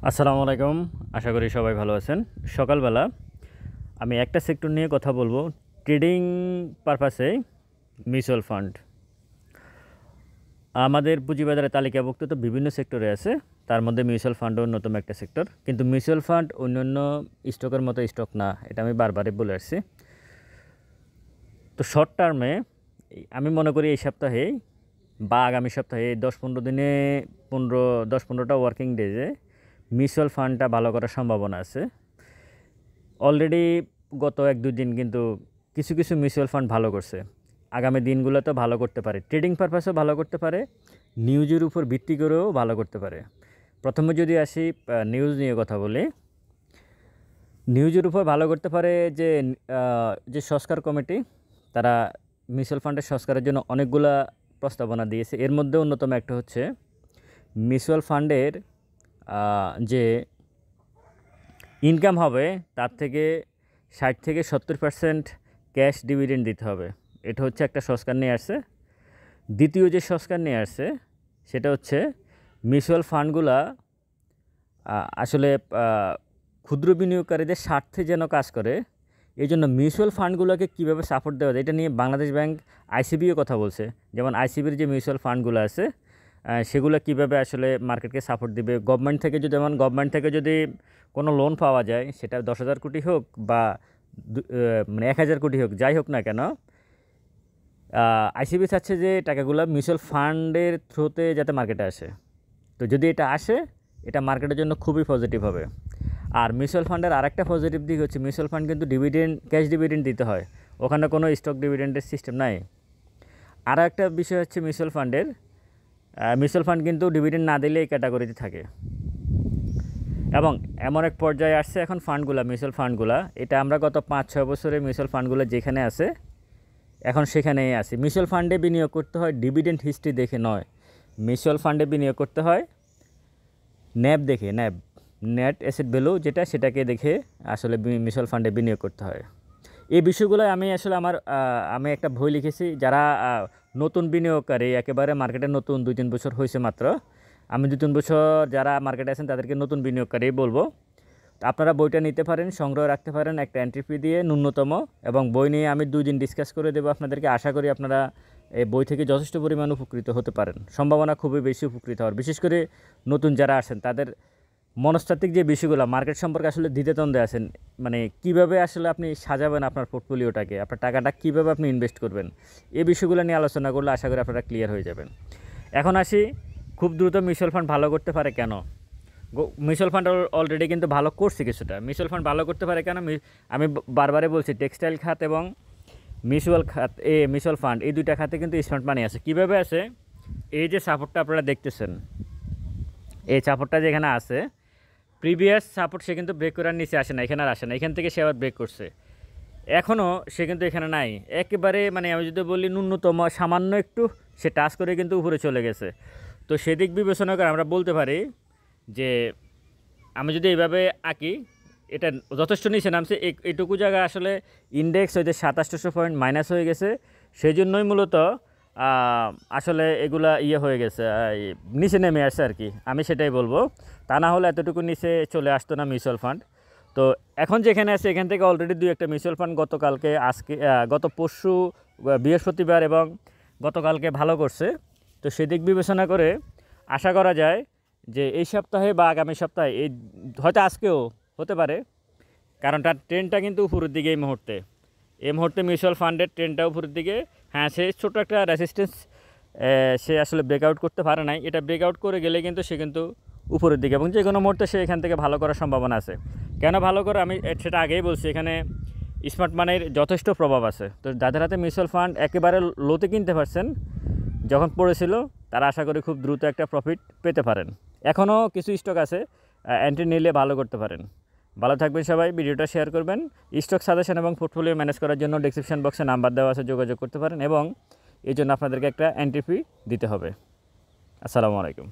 আসসালামু আলাইকুম। আশা করি সবাই ভালো আছেন। সকালবেলা আমি একটা সেক্টর নিয়ে কথা বলবো, ট্রেডিং পারপাসে মিউচুয়াল ফান্ড। আমাদের পুঁজিবাজারে তালিকাভুক্ত তো বিভিন্ন সেক্টরে আছে, তার মধ্যে মিউচুয়াল ফান্ডও অন্যতম একটা সেক্টর। কিন্তু মিউচুয়াল ফান্ড অন্যান্য স্টকের মতো স্টক না, এটা আমি বারবারই বলে আসছি। তো শর্ট টার্মে আমি মনে করি এই সপ্তাহে বা আগামী সপ্তাহে 10-15 দিনে 10-15টা ওয়ার্কিং ডেজে মিউচুয়াল ফান্ডটা ভালো করার সম্ভাবনা আছে। অলরেডি গত 1-2 দিন কিন্তু কিছু কিছু মিউচুয়াল ফান্ড ভালো করছে। আগামী দিনগুলোতেও ভালো করতে পারে, ট্রেডিং পারপাসেও ভালো করতে পারে, নিউজের উপর ভিত্তি করেও ভালো করতে পারে। প্রথমে যদি আসি নিউজ নিয়ে কথা বলি, নিউজের উপর ভালো করতে পারে যে সংস্কার কমিটি, তারা মিউচুয়াল ফান্ডের সংস্কারের জন্য অনেকগুলা প্রস্তাবনা দিয়েছে। এর মধ্যে অন্যতম একটা হচ্ছে মিউচুয়াল ফান্ডের যে ইনকাম হবে তার থেকে 60-70% ক্যাশ ডিভিডেন্ড দিতে হবে। এটা হচ্ছে একটা সংস্কার নিয়ে আসছে। দ্বিতীয় যে সংস্কার নিয়ে আসছে সেটা হচ্ছে মিউচুয়াল ফান্ডগুলা আসলে ক্ষুদ্র বিনিয়োগকারীদের স্বার্থে যেন কাজ করে, এই জন্য মিউচুয়াল ফান্ডগুলোকে কীভাবে সাপোর্ট দেওয়া যায় এটা নিয়ে বাংলাদেশ ব্যাংক আইসিবিও কথা বলছে। যেমন আইসিবির যে মিউচুয়াল ফান্ডগুলো আছে সেগুলো কীভাবে আসলে মার্কেটকে সাপোর্ট দিবে। গভর্নমেন্ট থেকে যদি কোনো লোন পাওয়া যায়, সেটা 10,000 কোটি হোক বা 1,000 কোটি হোক, যাই হোক না কেন, আইসিবি চাচ্ছে যে টাকাগুলো মিউচুয়াল ফান্ডের থ্রুতে যাতে মার্কেটে আসে। তো যদি এটা আসে, এটা মার্কেটের জন্য খুবই পজিটিভ হবে। আর মিউচুয়াল ফান্ডের আরেকটা পজিটিভ দিক হচ্ছে মিউচুয়াল ফান্ড কিন্তু ক্যাশ ডিভিডেন্ড দিতে হয়, ওখানে কোনো স্টক ডিভিডেন্ডের সিস্টেম নাই। আর একটা বিষয় হচ্ছে মিউচুয়াল ফান্ড কিন্তু ডিভিডেন্ড না দিলে এই ক্যাটাগরিতে থাকে। এবং এমন এক পর্যায়ে আসছে এখন মিউচুয়াল ফান্ডগুলা, এটা আমরা গত 5-6 বছরে মিউচুয়াল ফান্ডগুলো যেখানে আছে এখন সেখানেই আছে। মিউচুয়াল ফান্ডে বিনিয়োগ করতে হয় ডিভিডেন্ড হিস্ট্রি দেখে নয়, মিউচুয়াল ফান্ডে বিনিয়োগ করতে হয় নেট অ্যাসেট ভ্যালু সেটাকে দেখে আসলে মিউচুয়াল ফান্ডে বিনিয়োগ করতে হয়। এই বিষয়গুলো আমি একটা বই লিখেছি, যারা নতুন বিনিয়োগকারী, একেবারে মার্কেটে নতুন 2-3 বছর হয়েছে মাত্র, আমি 2-3 বছর যারা মার্কেটে আছেন তাদেরকে নতুন বিনিয়োগকারী বলবো। আপনারা বইটা নিতে পারেন, সংগ্রহ রাখতে পারেন একটা এন্ট্রি ফি দিয়ে ন্যূনতম, এবং বই নিয়ে আমি 2 দিন ডিসকাস করে দেবো আপনাদেরকে। আশা করি আপনারা এই বই থেকে যথেষ্ট পরিমাণ উপকৃত হতে পারেন, সম্ভাবনা খুবই বেশি উপকৃত হওয়ার। বিশেষ করে নতুন যারা আসেন তাদের মনস্তাত্ত্বিক যে বিষয়গুলো মার্কেট সম্পর্কে আসলে দ্বিধাদ্বন্দ্বে আছেন, মানে কীভাবে আসলে আপনি সাজাবেন আপনার পোর্টফোলিওটাকে, আপনার টাকাটা কীভাবে আপনি ইনভেস্ট করবেন, এই বিষয়গুলো নিয়ে আলোচনা করলে আশা করি আপনারা ক্লিয়ার হয়ে যাবেন। এখন আসি খুব দ্রুত মিউচুয়াল ফান্ড ভালো করতে পারে কেন। মিউচুয়াল ফান্ড অলরেডি কিন্তু ভালো করছে কিছুটা। মিউচুয়াল ফান্ড ভালো করতে পারে কেন, আমি বারবারই বলছি টেক্সটাইল খাত এবং মিউচুয়াল ফান্ড এই দুইটা খাতে কিন্তু স্মার্ট মানি আছে। কীভাবে আছে, এই যে সাপোর্টটা আপনারা দেখতেছেন, এই সাপোর্টটা যেখানে আছে, প্রিভিয়াস সাপোর্ট সে কিন্তু ব্রেক করার নিচে আসে না, এখানে আর আসে না, এখান থেকে সে আবার ব্রেক করছে, এখনও সে কিন্তু এখানে নাই একেবারে। মানে আমি যদি বলি ন্যূনতম সামান্য একটু সে টাচ করে কিন্তু উপরে চলে গেছে। তো সেদিক বিবেচনা করে আমরা বলতে পারি যে আমি যদি এইভাবে আঁকি, এটা যথেষ্ট নিচে নামছে, এইটুকু জায়গা আসলে ইন্ডেক্স হয়তো 2700 পয়েন্ট মাইনাস হয়ে গেছে, সেই জন্যই মূলত আসলে এগুলা হয়ে গেছে, নিচে নেমে আসছে আর কি, আমি সেটাই বলবো। তা না হলে এতটুকু নিচে চলে আসতো না মিউচুয়াল ফান্ড। তো এখন যেখানে আছে এখান থেকে অলরেডি 2-1টা মিউচুয়াল ফান্ড গত পরশু বৃহস্পতিবার এবং গতকালকে ভালো করছে। তো সেদিক বিবেচনা করে আশা করা যায় যে এই সপ্তাহে বা আগামী সপ্তাহে, হয়তো আজকেও হতে পারে, কারণ তার ট্রেন্ডটা কিন্তু উপরের দিকে এই মুহূর্তে মিউচুয়াল ফান্ডের ট্রেন্ডটা উপরের দিকে। হ্যাঁ, সে ছোটো একটা রেসিস্টেন্স সে আসলে ব্রেকআউট করতে পারে নাই, এটা ব্রেকআউট করে গেলে কিন্তু সে কিন্তু উপরের দিকে, এবং যে কোনো মুহূর্তে সে এখান থেকে ভালো করার সম্ভাবনা আছে। কেন ভালো করে, আমি সেটা আগেই বলছি, এখানে স্মার্ট মানির যথেষ্ট প্রভাব আছে। তো যাদের হাতে মিউচুয়াল ফান্ড একেবারে লোতে কিনতে পারছেন যখন পড়েছিল, তারা আশা করি খুব দ্রুত একটা প্রফিট পেতে পারেন। এখনও কিছু স্টক আছে, এন্ট্রি নিলে ভালো করতে পারেন। ভালো থাকবেন সবাই, ভিডিওটা শেয়ার করবেন। স্টক সাজেশন এবং পোর্টফোলিও ম্যানেজ করার জন্য ডেসক্রিপশন বক্সে নাম্বার দেওয়া আছে, যোগাযোগ করতে পারেন, এবং এই জন্য আপনাদেরকে একটা এন্ট্রি ফি দিতে হবে। আসসালামু আলাইকুম।